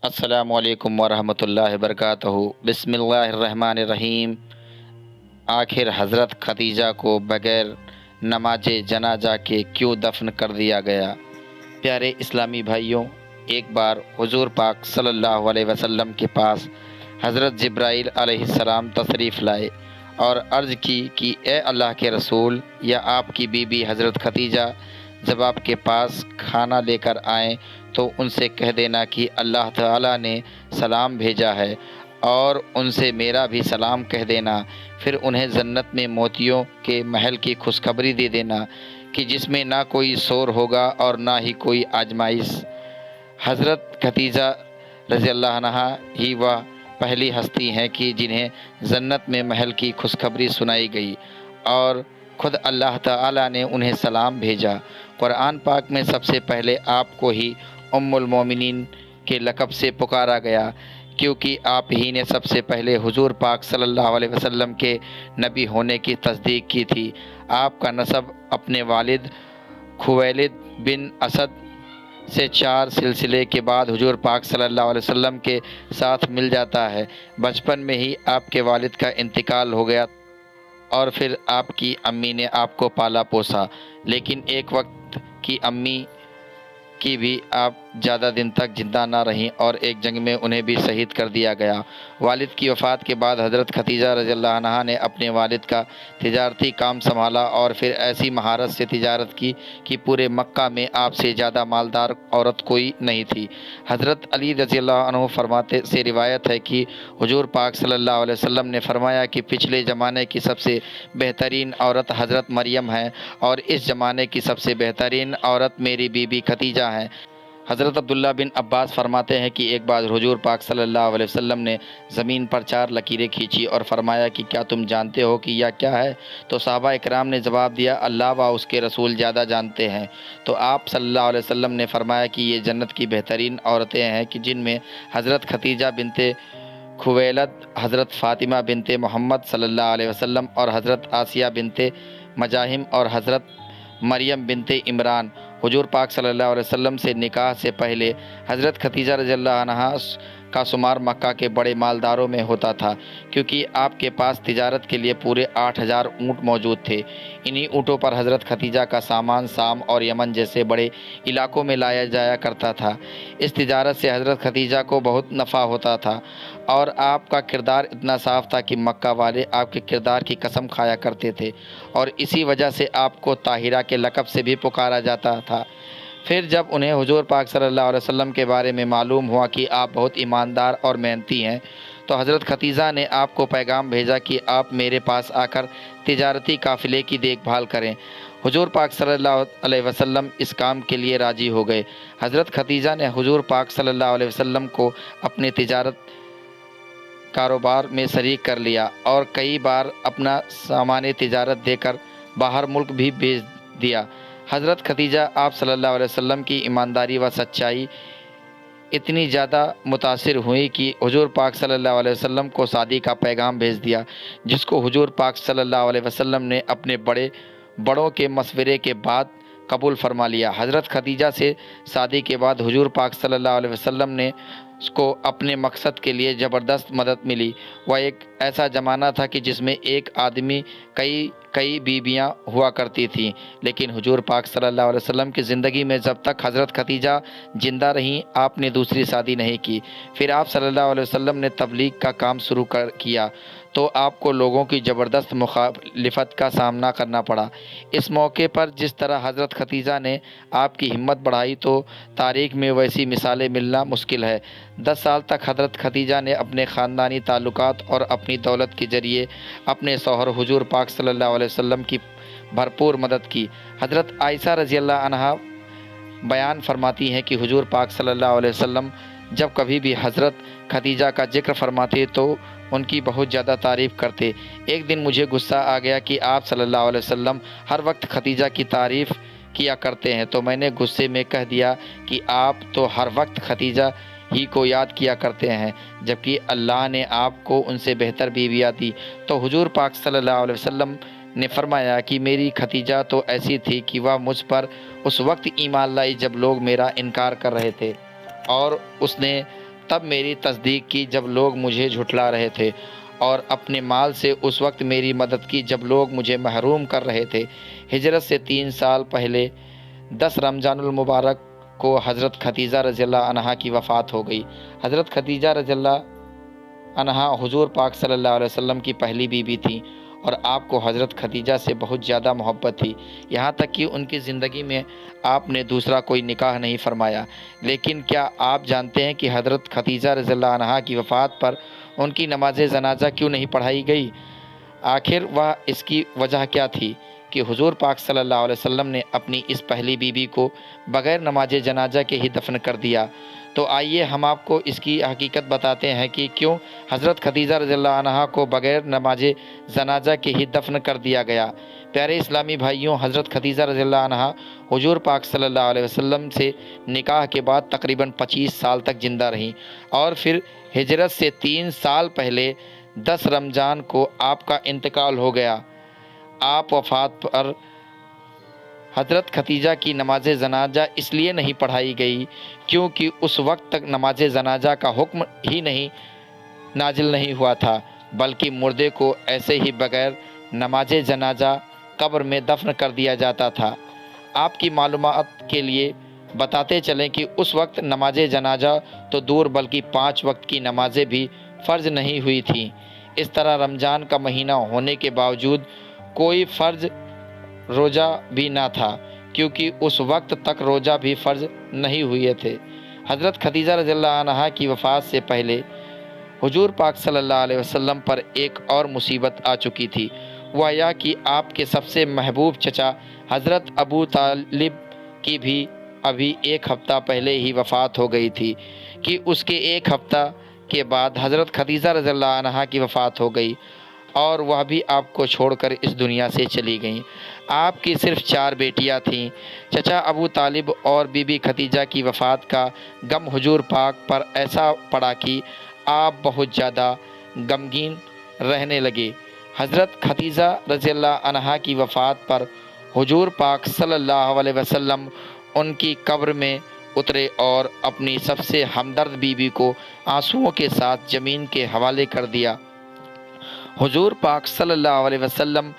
السلام علیکم ورحمۃ اللہ وبرکاتہ۔ بسم اللہ الرحمن الرحیم۔ آخر حضرت خدیجہ کو بغیر نماز جنازہ کے کیوں دفن کر دیا گیا؟ پیارے اسلامی بھائیوں، ایک بار حضور پاک صلی اللہ علیہ وسلم کے پاس حضرت جبرائیل علیہ السلام تشریف لائے اور عرض کی کہ اے اللہ کے رسول، یا آپ کی بیوی حضرت خدیجہ جب آپ کے پاس کھانا لے کر آئیں تو ان سے کہہ دینا کہ اللہ تعالیٰ نے سلام بھیجا ہے، اور ان سے میرا بھی سلام کہہ دینا۔ پھر انہیں جنت میں موتیوں کے محل کی خوشخبری دے دینا کہ جس میں نہ کوئی شور ہوگا اور نہ ہی کوئی آزمائش۔ حضرت خدیجہ رضی اللہ عنہا ہی وہ پہلی ہستی ہیں کہ جنہیں جنت میں محل کی خوشخبری سنائی گئی، اور خود اللہ تعالیٰ نے انہیں سلام بھیجا۔ قرآن پاک میں سب سے پہلے آپ کو ہی ام المومنین کے لقب سے پکارا گیا، کیونکہ آپ ہی نے سب سے پہلے حضور پاک صلی اللہ علیہ وسلم کے نبی ہونے کی تصدیق کی تھی۔ آپ کا نسب اپنے والد خویلد بن اسد سے 4 سلسلے کے بعد حضور پاک صلی اللہ علیہ وسلم کے ساتھ مل جاتا ہے۔ بچپن میں ہی آپ کے والد کا انتقال ہو گیا اور پھر آپ کی امی نے آپ کو پالا پوسا، لیکن ایک وقت کی امی کی بھی آپ زیادہ دن تک زندہ نہ رہیں اور ایک جنگ میں انہیں بھی شہید کر دیا گیا۔ والد کی وفات کے بعد حضرت خدیجہ رضی اللہ عنہا نے اپنے والد کا تجارتی کام سنبھالا اور پھر ایسی مہارت سے تجارت کی کہ پورے مکہ میں آپ سے زیادہ مالدار عورت کوئی نہیں تھی۔ حضرت علی رضی اللہ عنہ فرماتے سے روایت ہے کہ حضور پاک صلی اللہ علیہ وسلم نے فرمایا کہ پچھلے زمانے کی سب سے بہترین عورت حضرت مریم ہے اور اس زمانے کی سب سے بہترین عورت میری بیوی خدیجہ ہیں۔ حضرت عبداللہ بن عباس فرماتے ہیں کہ ایک بار حضور پاک صلی اللہ علیہ وسلم نے زمین پر 4 لکیریں کھینچی اور فرمایا کہ کیا تم جانتے ہو کہ یہ کیا ہے؟ تو صحابہ اکرام نے جواب دیا، اللہ و اس کے رسول زیادہ جانتے ہیں۔ تو آپ صلی اللہ علیہ وسلم نے فرمایا کہ یہ جنت کی بہترین عورتیں ہیں کہ جن میں حضرت خدیجہ بنت خویلد، حضرت فاطمہ بنت محمد صلی اللہ علیہ وسلم اور حضرت آسیہ بنت مزاحم اور حضرت مریم بنت عمران۔ حضور پاک صلی اللہ علیہ وسلم سے نکاح سے پہلے حضرت خدیجہ رضی اللہ عنہا کا شمار مکہ کے بڑے مالداروں میں ہوتا تھا، کیونکہ آپ کے پاس تجارت کے لیے پورے 8000 اونٹ موجود تھے۔ انہی اونٹوں پر حضرت خدیجہ کا سامان شام اور یمن جیسے بڑے علاقوں میں لایا جایا کرتا تھا۔ اس تجارت سے حضرت خدیجہ کو بہت نفع ہوتا تھا اور آپ کا کردار اتنا صاف تھا کہ مکہ والے آپ کے کردار کی قسم کھایا کرتے تھے، اور اسی وجہ سے آپ کو طاہرہ کے لقب سے بھی پکارا جاتا تھا۔ پھر جب انہیں حضور پاک صلی اللہ علیہ وسلم کے بارے میں معلوم ہوا کہ آپ بہت ایماندار اور محنتی ہیں، تو حضرت خدیجہ نے آپ کو پیغام بھیجا کہ آپ میرے پاس آ کر تجارتی قافلے کی دیکھ بھال کریں۔ حضور پاک صلی اللہ علیہ وسلم اس کام کے لیے راضی ہو گئے۔ حضرت خدیجہ نے حضور پاک صلی اللہ علیہ وسلم کو اپنے تجارت کاروبار میں شریک کر لیا اور کئی بار اپنا سامان تجارت دے کر باہر ملک بھی بھیج دیا۔ حضرت خدیجہ آپ صلی اللہ علیہ وسلم کی ایمانداری و سچائی اتنی زیادہ متاثر ہوئی کہ حضور پاک صلی اللہ علیہ وسلم کو شادی کا پیغام بھیج دیا، جس کو حضور پاک صلی اللہ علیہ وسلم نے اپنے بڑوں کے مشورے کے بعد قبول فرما لیا۔ حضرت خدیجہ سے شادی کے بعد حضور پاک صلی اللہ علیہ وسلم نے اس کو اپنے مقصد کے لیے زبردست مدد ملی۔ وہ ایک ایسا زمانہ تھا کہ جس میں ایک آدمی کئی بیویاں ہوا کرتی تھیں، لیکن حضور پاک صلی اللہ علیہ وسلم کی زندگی میں جب تک حضرت خدیجہ زندہ رہیں آپ نے دوسری شادی نہیں کی۔ پھر آپ صلی اللہ علیہ وسلم نے تبلیغ کا کام شروع کیا تو آپ کو لوگوں کی زبردست مخالفت کا سامنا کرنا پڑا۔ اس موقع پر جس طرح حضرت خدیجہ نے آپ کی ہمت بڑھائی تو تاریخ میں ویسی مثالیں ملنا مشکل ہے۔ 10 سال تک حضرت خدیجہ نے اپنے خاندانی تعلقات اور اپنی دولت کے ذریعے اپنے شوہر حضور پاک صلی اللہ علیہ وسلم کی بھرپور مدد کی۔ حضرت عائشہ رضی اللہ عنہا بیان فرماتی ہیں کہ حضور پاک صلی اللہ علیہ وسلم جب کبھی بھی حضرت خدیجہ کا ذکر فرماتے تو ان کی بہت زیادہ تعریف کرتے۔ ایک دن مجھے غصہ آ گیا کہ آپ صلی اللہ علیہ وسلم ہر وقت خدیجہ کی تعریف کیا کرتے ہیں، تو میں نے غصے میں کہہ دیا کہ آپ تو ہر وقت خدیجہ ہی کو یاد کیا کرتے ہیں، جبکہ اللہ نے آپ کو ان سے بہتر بیویاں دی۔ تو حضور پاک صلی اللہ علیہ وسلم نے فرمایا کہ میری خدیجہ تو ایسی تھی کہ وہ مجھ پر اس وقت ایمان لائی جب لوگ میرا انکار کر رہے تھے، اور اس نے تب میری تصدیق کی جب لوگ مجھے جھٹلا رہے تھے، اور اپنے مال سے اس وقت میری مدد کی جب لوگ مجھے محروم کر رہے تھے۔ ہجرت سے 3 سال پہلے 10 رمضان المبارک کو حضرت خدیجہ رضی اللہ عنہا کی وفات ہو گئی۔ حضرت خدیجہ رضی اللہ عنہا حضور پاک صلی اللہ علیہ وسلم کی پہلی بیوی تھی، اور آپ کو حضرت خدیجہ سے بہت زیادہ محبت تھی، یہاں تک کہ ان کی زندگی میں آپ نے دوسرا کوئی نکاح نہیں فرمایا۔ لیکن کیا آپ جانتے ہیں کہ حضرت خدیجہ رضی اللہ عنہا کی وفات پر ان کی نماز جنازہ کیوں نہیں پڑھائی گئی؟ آخر وہ اس کی وجہ کیا تھی کہ حضور پاک صلی اللہ علیہ وسلم نے اپنی اس پہلی بیوی کو بغیر نماز جنازہ کے ہی دفن کر دیا۔ تو آئیے ہم آپ کو اس کی حقیقت بتاتے ہیں کہ کیوں حضرت خدیجہ رضی اللہ عنہا کو بغیر نماز جنازہ کے ہی دفن کر دیا گیا۔ پیارے اسلامی بھائیوں، حضرت خدیجہ رضی اللہ عنہا حضور پاک صلی اللہ علیہ وسلم سے نکاح کے بعد تقریباً 25 سال تک زندہ رہیں، اور پھر ہجرت سے 3 سال پہلے 10 رمضان کو آپ کا انتقال ہو گیا۔ آپ وفات پر حضرت خدیجہ کی نماز جنازہ اس لیے نہیں پڑھائی گئی کیونکہ اس وقت تک نماز جنازہ کا حکم ہی نازل نہیں ہوا تھا، بلکہ مردے کو ایسے ہی بغیر نماز جنازہ قبر میں دفن کر دیا جاتا تھا۔ آپ کی معلومات کے لیے بتاتے چلیں کہ اس وقت نماز جنازہ تو دور بلکہ 5 وقت کی نمازیں بھی فرض نہیں ہوئی تھیں۔ اس طرح رمضان کا مہینہ ہونے کے باوجود کوئی فرض روزہ بھی نہ تھا، کیونکہ اس وقت تک روزہ بھی فرض نہیں ہوئے تھے۔ حضرت خدیجہ رضی اللہ عنہا کی وفات سے پہلے حضور پاک صلی اللہ علیہ وسلم پر ایک اور مصیبت آ چکی تھی، وہ یہ کہ آپ کے سب سے محبوب چچا حضرت ابو طالب کی بھی ابھی 1 ہفتہ پہلے ہی وفات ہو گئی تھی، کہ اس کے 1 ہفتہ کے بعد حضرت خدیجہ رضی اللہ عنہا کی وفات ہو گئی، اور وہ بھی آپ کو چھوڑ کر اس دنیا سے چلی گئیں۔ آپ کی صرف 4 بیٹیاں تھیں۔ چچا ابو طالب اور بی بی خدیجہ کی وفات کا غم حضور پاک پر ایسا پڑا کہ آپ بہت زیادہ غمگین رہنے لگے۔ حضرت خدیجہ رضی اللہ عنہا کی وفات پر حضور پاک صلی اللہ علیہ وسلم ان کی قبر میں اترے اور اپنی سب سے ہمدرد بیوی کو آنسوؤں کے ساتھ زمین کے حوالے کر دیا۔ حضور پاک صلی اللہ علیہ وسلم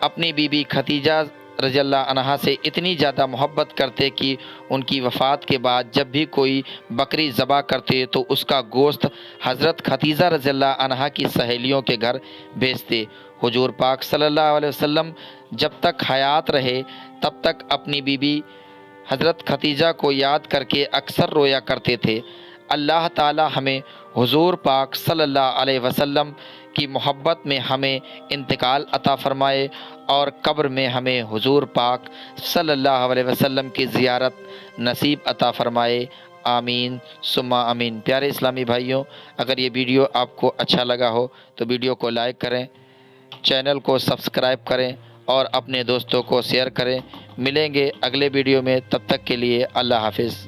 اپنی بیوی خدیجہ رضی اللہ عنہا سے اتنی زیادہ محبت کرتے کہ ان کی وفات کے بعد جب بھی کوئی بکری ذبح کرتے تو اس کا گوشت حضرت خدیجہ رضی اللہ عنہا کی سہیلیوں کے گھر بھیجتے۔ حضور پاک صلی اللہ علیہ وسلم جب تک حیات رہے تب تک اپنی بیوی حضرت خدیجہ کو یاد کر کے اکثر رویا کرتے تھے۔ اللہ تعالی ہمیں حضور پاک صلی اللہ علیہ وسلم کی محبت میں ہمیں انتقال عطا فرمائے، اور قبر میں ہمیں حضور پاک صلی اللہ علیہ وسلم کی زیارت نصیب عطا فرمائے۔ آمین ثم آمین۔ پیارے اسلامی بھائیوں، اگر یہ ویڈیو آپ کو اچھا لگا ہو تو ویڈیو کو لائک کریں، چینل کو سبسکرائب کریں اور اپنے دوستوں کو شیئر کریں۔ ملیں گے اگلے ویڈیو میں، تب تک کے لیے اللہ حافظ۔